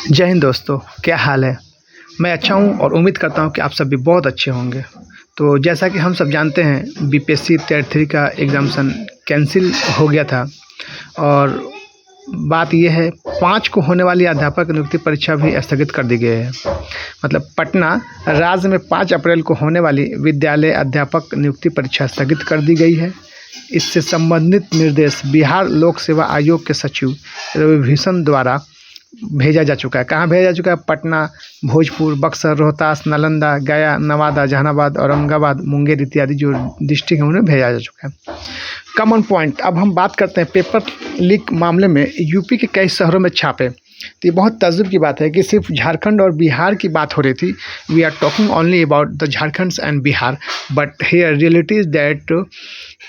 जय हिंद दोस्तों, क्या हाल है। मैं अच्छा हूँ और उम्मीद करता हूँ कि आप सब भी बहुत अच्छे होंगे। तो जैसा कि हम सब जानते हैं, बीपीएससी टायर 3 का एग्जामिनेशन कैंसिल हो गया था और बात यह है 5 को होने वाली अध्यापक नियुक्ति परीक्षा भी स्थगित कर दी गई है। मतलब पटना राज्य में 5 अप्रैल को होने वाली विद्यालय अध्यापक नियुक्ति परीक्षा स्थगित कर दी गई है। इससे संबंधित निर्देश बिहार लोक सेवा आयोग के सचिव रविभूषण द्वारा भेजा जा चुका है। कहाँ भेजा जा चुका है? पटना, भोजपुर, बक्सर, रोहतास, नालंदा, गया, नवादा, जहानाबाद, औरंगाबाद, मुंगेर इत्यादि जो डिस्ट्रिक्ट हैं उन्हें भेजा जा चुका है। कॉमन पॉइंट, अब हम बात करते हैं पेपर लीक मामले में यूपी के कई शहरों में छापे। तो ये बहुत तजुब की बात है कि सिर्फ झारखंड और बिहार की बात हो रही थी। We are talking only about the Jharkhand and Bihar, but here reality is that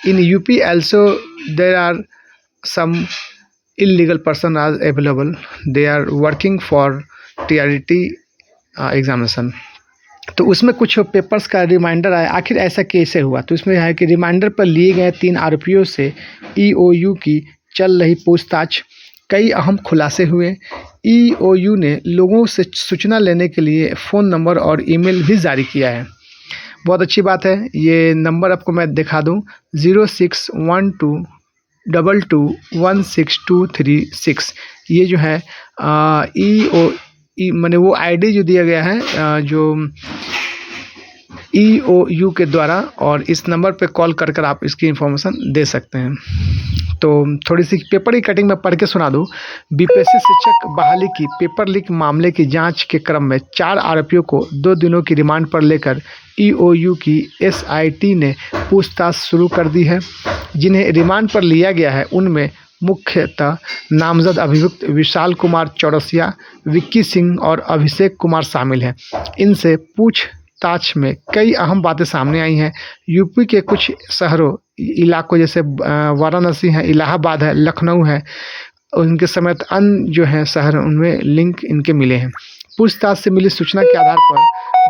in UP also there are some illegal person are available. They are working for TRT examination. तो उसमें कुछ पेपर्स का रिमाइंडर आया। आखिर ऐसा कैसे हुआ? तो इसमें है कि रिमाइंडर पर लिए गए 3 आरोपियों से EOU की चल रही पूछताछ, कई अहम खुलासे हुए। EOU ने लोगों से सूचना लेने के लिए फ़ोन नंबर और ईमेल भी जारी किया है। बहुत अच्छी बात है। ये नंबर आपको मैं दिखा दूँ, 0612221626। ये जो है मैंने वो आईडी जो दिया गया है जो EOU के द्वारा, और इस नंबर पे कॉल कर आप इसकी इन्फॉर्मेशन दे सकते हैं। तो थोड़ी सी पेपर की कटिंग में पढ़ के सुना दूँ। बीपीएससी शिक्षक बहाली की पेपर लीक मामले की जांच के क्रम में 4 आरोपियों को 2 दिनों की रिमांड पर लेकर EOU की SIT ने पूछताछ शुरू कर दी है। जिन्हें रिमांड पर लिया गया है उनमें मुख्यतः नामजद अभियुक्त विशाल कुमार चौरसिया, विक्की सिंह और अभिषेक कुमार शामिल हैं। इनसे पूछताछ में कई अहम बातें सामने आई हैं। यूपी के कुछ शहरों इलाकों जैसे वाराणसी है, इलाहाबाद है, लखनऊ है, उनके समेत अन्य जो हैं शहर, उनमें लिंक इनके मिले हैं। पूछताछ से मिली सूचना के आधार पर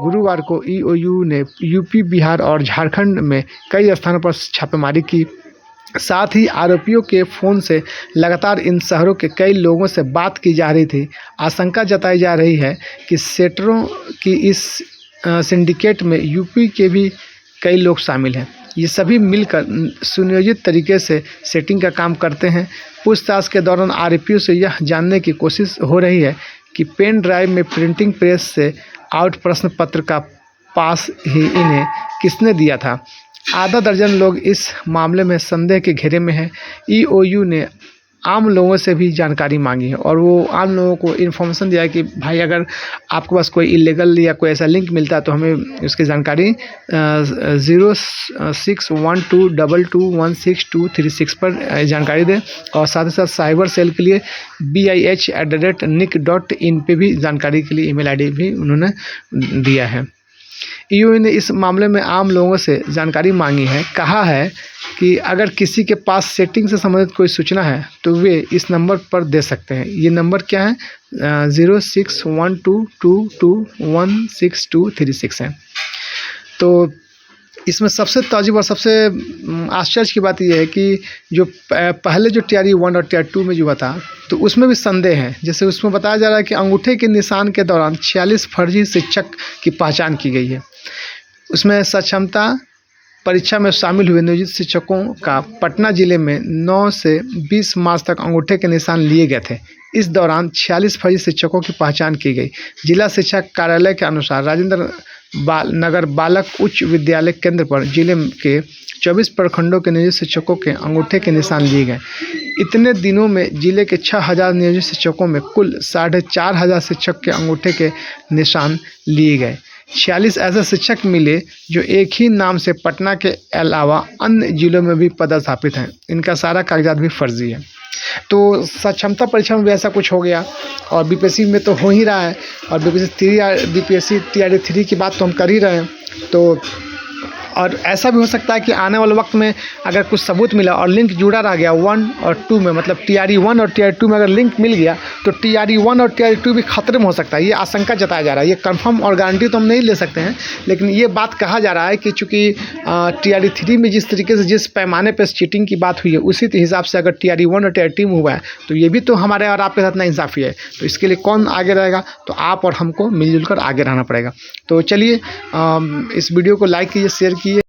गुरुवार को EOU ने यूपी, बिहार और झारखंड में कई स्थानों पर छापेमारी की। साथ ही आरोपियों के फ़ोन से लगातार इन शहरों के कई लोगों से बात की जा रही थी। आशंका जताई जा रही है कि सेटरों की इस सिंडिकेट में यूपी के भी कई लोग शामिल हैं। ये सभी मिलकर सुनियोजित तरीके से सेटिंग का काम करते हैं। पूछताछ के दौरान आरोपियों से यह जानने की कोशिश हो रही है कि पेन ड्राइव में प्रिंटिंग प्रेस से आउट प्रश्न पत्र का पास ही इन्हें किसने दिया था। आधा दर्जन लोग इस मामले में संदेह के घेरे में हैं। EOU ने आम लोगों से भी जानकारी मांगी है और वो आम लोगों को इन्फॉर्मेशन दिया है कि भाई अगर आपके पास कोई इलीगल या कोई ऐसा लिंक मिलता है तो हमें उसकी जानकारी 0612221626 पर जानकारी दें। और साथ ही साथ साइबर सेल के लिए BIH@nic.in पे भी जानकारी के लिए ईमेल ID भी उन्होंने दिया है। EOU ने इस मामले में आम लोगों से जानकारी मांगी है। कहा है कि अगर किसी के पास सेटिंग से संबंधित कोई सूचना है तो वे इस नंबर पर दे सकते हैं। ये नंबर क्या है? 0612221626 है। तो इसमें सबसे ताजुब और सबसे आश्चर्य की बात यह है कि जो पहले जो TRE 1 और TRE 2 में जो हुआ था तो उसमें भी संदेह है। जैसे उसमें बताया जा रहा है कि अंगूठे के निशान के दौरान 46 फर्जी शिक्षक की पहचान की गई है। उसमें सक्षमता परीक्षा में शामिल हुए नियोजित शिक्षकों का पटना जिले में 9 से 20 मार्च तक अंगूठे के निशान लिए गए थे। इस दौरान 46 फर्जी शिक्षकों की पहचान की गई। जिला शिक्षा कार्यालय के अनुसार राजेंद्र नगर बालक उच्च विद्यालय केंद्र पर जिले के 24 प्रखंडों के नियोजित शिक्षकों के अंगूठे के निशान लिए गए। इतने दिनों में जिले के 6000 नियोजित शिक्षकों में कुल 4500 शिक्षक के अंगूठे के निशान लिए गए। 46 ऐसे शिक्षक मिले जो एक ही नाम से पटना के अलावा अन्य जिलों में भी पदस्थापित हैं। इनका सारा कागजात भी फर्जी है। तो सक्षमता परीक्षा में भी ऐसा कुछ हो गया और बीपीएससी में तो हो ही रहा है। और बीपीएससी TRE 3 की बात तो हम कर ही रहे हैं। तो और ऐसा भी हो सकता है कि आने वाले वक्त में अगर कुछ सबूत मिला और लिंक जुड़ा रह गया 1 और 2 में, मतलब TRE 1 और TRE 2 में अगर लिंक मिल गया तो TRE 1 और TRE 2 भी खतरे में हो सकता है। ये आशंका जताया जा रहा है, ये कंफर्म और गारंटी तो हम नहीं ले सकते हैं, लेकिन ये बात कहा जा रहा है कि चूँकि TRE 3 में जिस तरीके से जिस पैमाने पर चीटिंग की बात हुई है उसी हिसाब से अगर TRE 1 और TRE 2 में हुआ है तो ये भी तो हमारे और आपके साथ नाइंसाफ़ी है। तो इसके लिए कौन आगे रहेगा? तो आप और हमको मिलजुल कर आगे रहना पड़ेगा। तो चलिए इस वीडियो को लाइक कीजिए, शेयर कीजिए।